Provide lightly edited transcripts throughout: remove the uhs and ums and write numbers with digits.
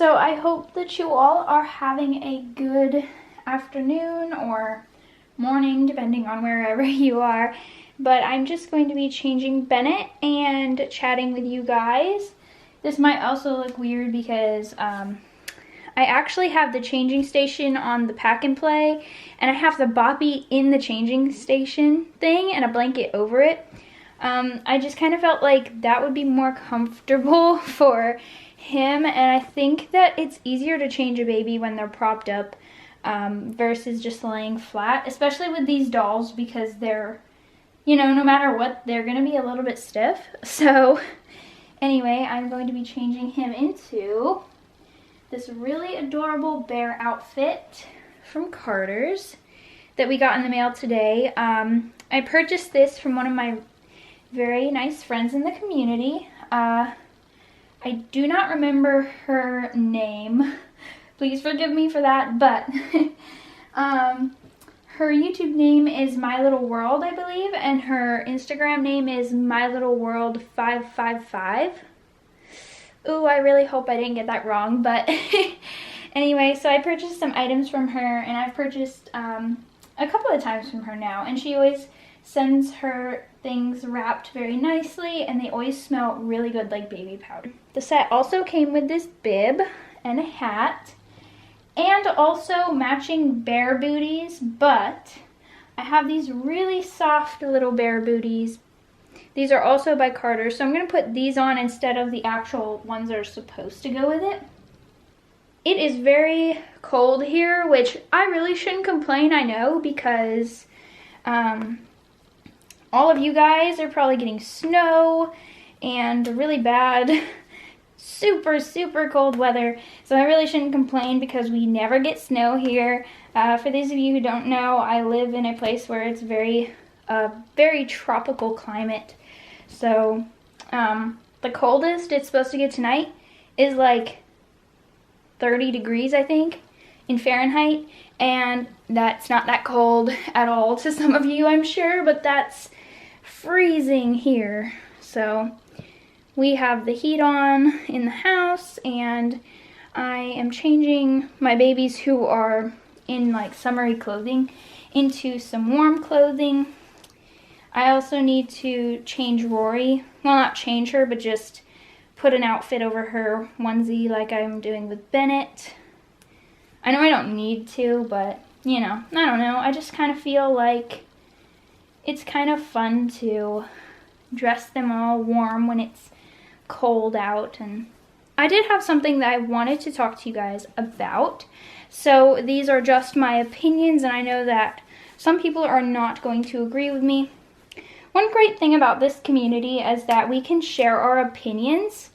So I hope that you all are having a good afternoon or morning, depending on wherever you are. But I'm just going to be changing Bennett and chatting with you guys. This might also look weird because I actually have the changing station on the pack and play, and I have the boppy in the changing station thing and a blanket over it. I just kind of felt like that would be more comfortable for him, and I think that it's easier to change a baby when they're propped up versus just laying flat, especially with these dolls, because they're, you know, no matter what, they're gonna be a little bit stiff. So anyway, I'm going to be changing him into this really adorable bear outfit from Carter's that we got in the mail today. I purchased this from one of my very nice friends in the community. I do not remember her name. Please forgive me for that, but her YouTube name is My Little World, I believe, and her Instagram name is MyLittleWorld555. Ooh, I really hope I didn't get that wrong, but anyway, so I purchased some items from her, and I've purchased a couple of times from her now, and she always sends her things wrapped very nicely, and they always smell really good, like baby powder. The set also came with this bib and a hat, and also matching bear booties, but I have these really soft little bear booties. These are also by Carter, so I'm going to put these on instead of the actual ones that are supposed to go with it. It is very cold here, which I really shouldn't complain, I know, because all of you guys are probably getting snow and really bad, super cold weather. So I really shouldn't complain because we never get snow here. For those of you who don't know, I live in a place where it's very tropical climate. So the coldest it's supposed to get tonight is like 30 degrees, I think, in Fahrenheit. And that's not that cold at all to some of you, I'm sure, but that's freezing here. So we have the heat on in the house, and I am changing my babies who are in like summery clothing into some warm clothing. I also need to change Rory. Well, not change her, but just put an outfit over her onesie like I'm doing with Bennett. I know I don't need to, but, you know, I don't know. I just kind of feel like it's kind of fun to dress them all warm when it's cold out. And I did have something that I wanted to talk to you guys about. So these are just my opinions, and I know that some people are not going to agree with me. One great thing about this community is that we can share our opinions,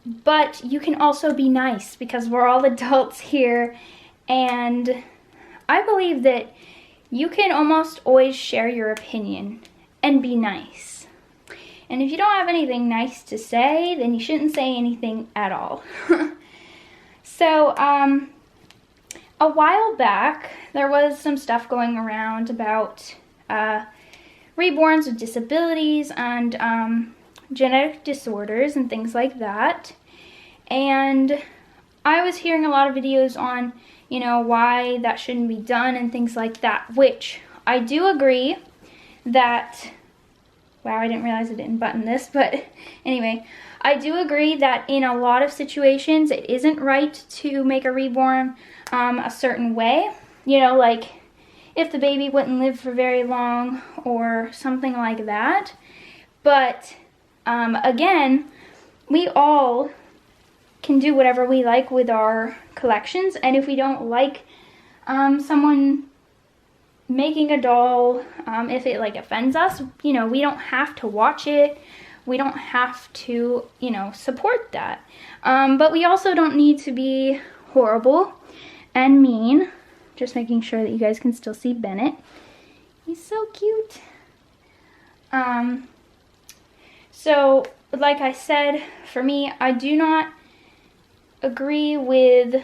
but you can also be nice because we're all adults here, and I believe that you can almost always share your opinion and be nice. And if you don't have anything nice to say, then you shouldn't say anything at all. So, a while back, there was some stuff going around about reborns with disabilities and genetic disorders and things like that. And I was hearing a lot of videos on, you know, why that shouldn't be done and things like that, which I do agree that, wow, I didn't realize I didn't button this, but anyway, I do agree that in a lot of situations it isn't right to make a reborn a certain way, you know, like if the baby wouldn't live for very long or something like that. But again, we all can do whatever we like with our collections, and if we don't like someone making a doll, if it like offends us, you know, we don't have to watch it. We don't have to, you know, support that. But we also don't need to be horrible and mean. Just making sure that you guys can still see Bennett. He's so cute. So, like I said, for me, I do not agree with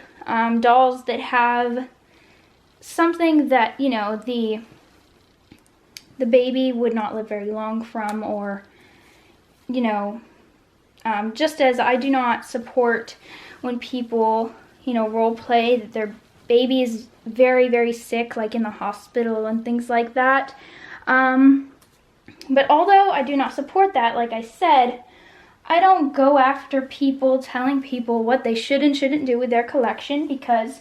dolls that have something that, you know, the baby would not live very long from, or, you know, Just as I do not support when people, role play that their baby is very, very sick, like in the hospital and things like that. But although I do not support that, like I said, I don't go after people telling people what they should and shouldn't do with their collection, because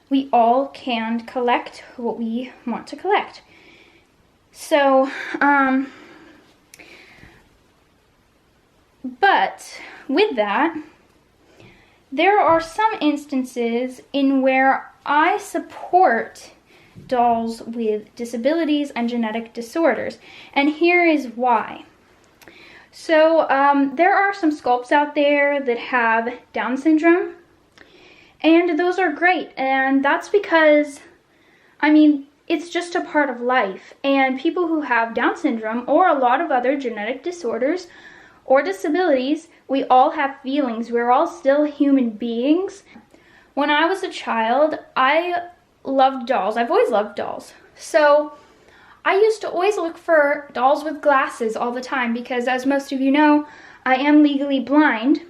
we all can collect what we want to collect. So, but with that, there are some instances in where I support dolls with disabilities and genetic disorders, and here is why. So there are some sculpts out there that have Down syndrome, and those are great, and that's because, it's just a part of life, and people who have Down syndrome or a lot of other genetic disorders or disabilities, we all have feelings. We're all still human beings. When I was a child, I loved dolls. I've always loved dolls. So I used to always look for dolls with glasses all the time because, as most of you know, I am legally blind.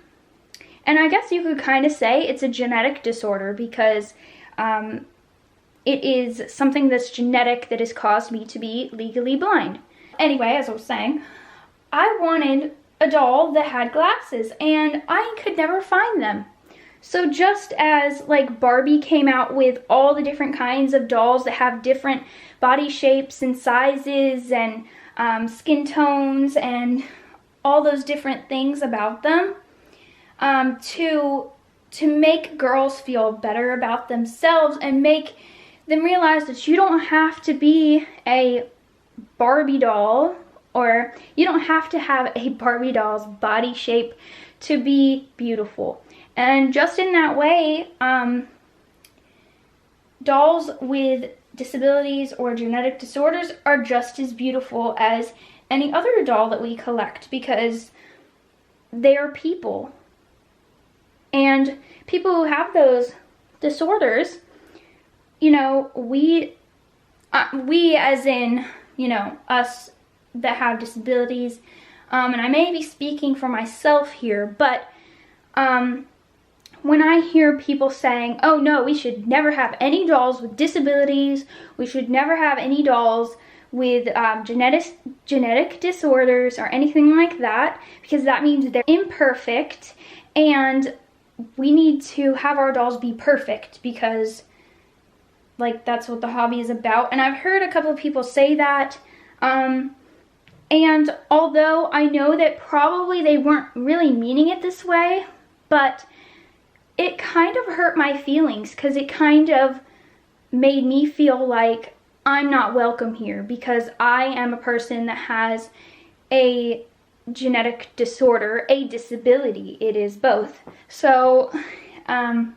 And I guess you could kind of say it's a genetic disorder because it is something that's genetic that has caused me to be legally blind. Anyway, as I was saying, I wanted a doll that had glasses, and I could never find them. So just as like Barbie came out with all the different kinds of dolls that have different body shapes and sizes and skin tones and all those different things about them, to make girls feel better about themselves and make them realize that you don't have to be a Barbie doll, or you don't have to have a Barbie doll's body shape to be beautiful. And just in that way, dolls with disabilities or genetic disorders are just as beautiful as any other doll that we collect, because they are people. And people who have those disorders, we as in, us that have disabilities, and I may be speaking for myself here, but when I hear people saying, oh no, we should never have any dolls with disabilities, we should never have any dolls with genetic disorders or anything like that, because that means they're imperfect, and we need to have our dolls be perfect because that's what the hobby is about. And I've heard a couple of people say that, and although I know that probably they weren't really meaning it this way, but it kind of hurt my feelings because it kind of made me feel like I'm not welcome here because I am a person that has a genetic disorder, a disability. It is both. So, and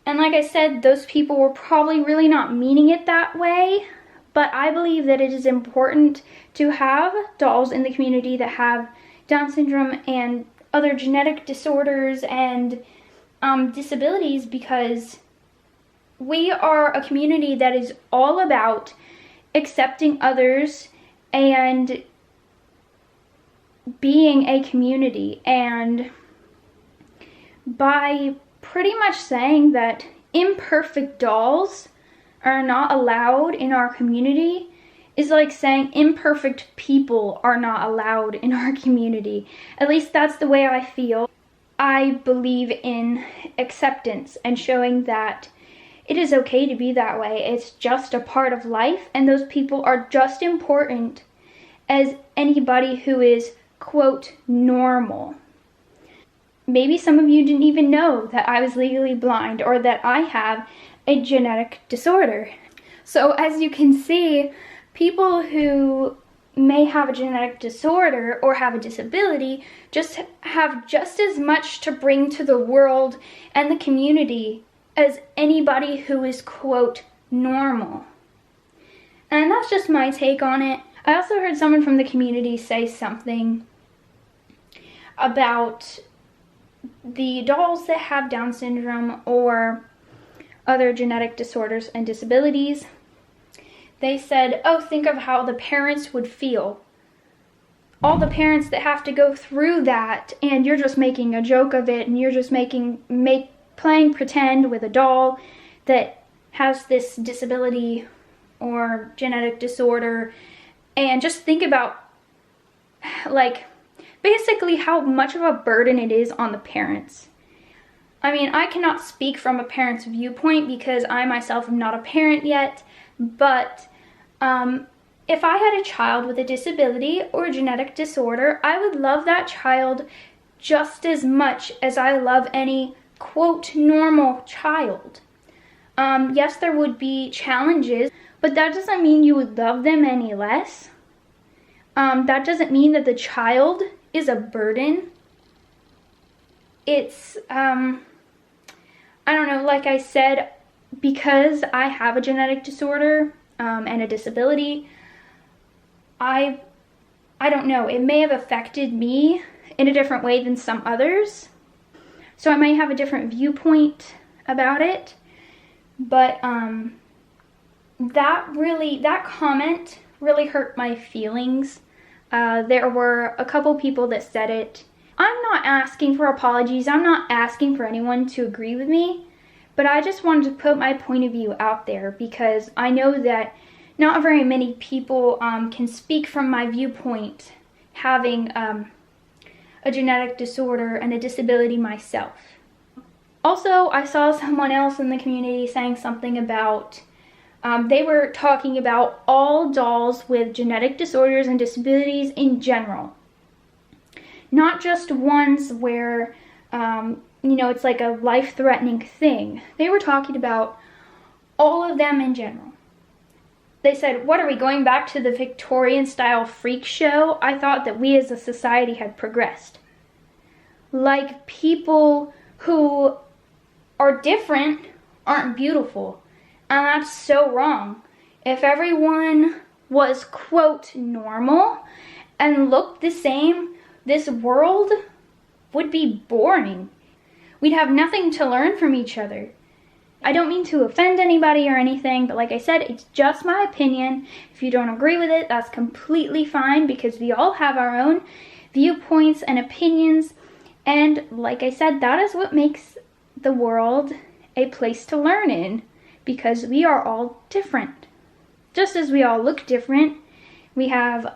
like I said, those people were probably really not meaning it that way, but I believe that it is important to have dolls in the community that have Down syndrome and other genetic disorders and disabilities, because we are a community that is all about accepting others and being a community. And by pretty much saying that imperfect dolls are not allowed in our community is like saying imperfect people are not allowed in our community. At least that's the way I feel. I believe in acceptance and showing that it is okay to be that way. It's just a part of life, and those people are just important as anybody who is, quote, normal. Maybe some of you didn't even know that I was legally blind or that I have a genetic disorder. So as you can see, people who may have a genetic disorder or have a disability just have just as much to bring to the world and the community as anybody who is, quote, normal. And that's just my take on it. I also heard someone from the community say something about the dolls that have Down syndrome or other genetic disorders and disabilities. They said, oh, think of how the parents would feel. all the parents that have to go through that, and you're just making a joke of it, and you're just playing pretend with a doll that has this disability or genetic disorder. And just think about, like, basically how much of a burden it is on the parents. I mean, I cannot speak from a parent's viewpoint because I myself am not a parent yet, but if I had a child with a disability or a genetic disorder, I would love that child just as much as I love any, quote, normal child. Yes, there would be challenges, but that doesn't mean you would love them any less. That doesn't mean that the child is a burden. It's, I don't know, like I said, because I have a genetic disorder and a disability, I don't know, it may have affected me in a different way than some others. So I might have a different viewpoint about it, but that comment really hurt my feelings. There were a couple people that said it. I'm not asking for apologies. I'm not asking for anyone to agree with me, but I just wanted to put my point of view out there because I know that not very many people can speak from my viewpoint, having a genetic disorder and a disability myself. Also, I saw someone else in the community saying something about, they were talking about all dolls with genetic disorders and disabilities in general. Not just ones where, it's like a life-threatening thing. They were talking about all of them in general. They said, what are we, going back to the Victorian-style freak show? I thought that we as a society had progressed. Like, people who are different aren't beautiful. And that's so wrong. If everyone was, quote, normal and looked the same, this world would be boring. We'd have nothing to learn from each other. I don't mean to offend anybody or anything, but like I said, it's just my opinion. If you don't agree with it, that's completely fine because we all have our own viewpoints and opinions. And like I said, that is what makes the world a place to learn in, because we are all different. Just as we all look different, we have,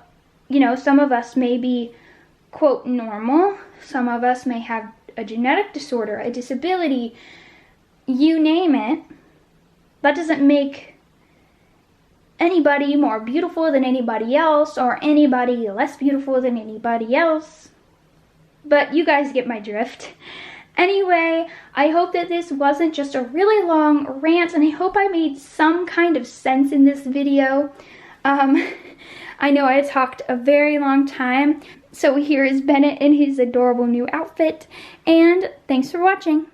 some of us may be, quote, normal. Some of us may have a genetic disorder, a disability, you name it. That doesn't make anybody more beautiful than anybody else or anybody less beautiful than anybody else. But you guys get my drift. Anyway, I hope that this wasn't just a really long rant, and I hope I made some kind of sense in this video. I know I talked a very long time, so here is Bennett in his adorable new outfit, and thanks for watching.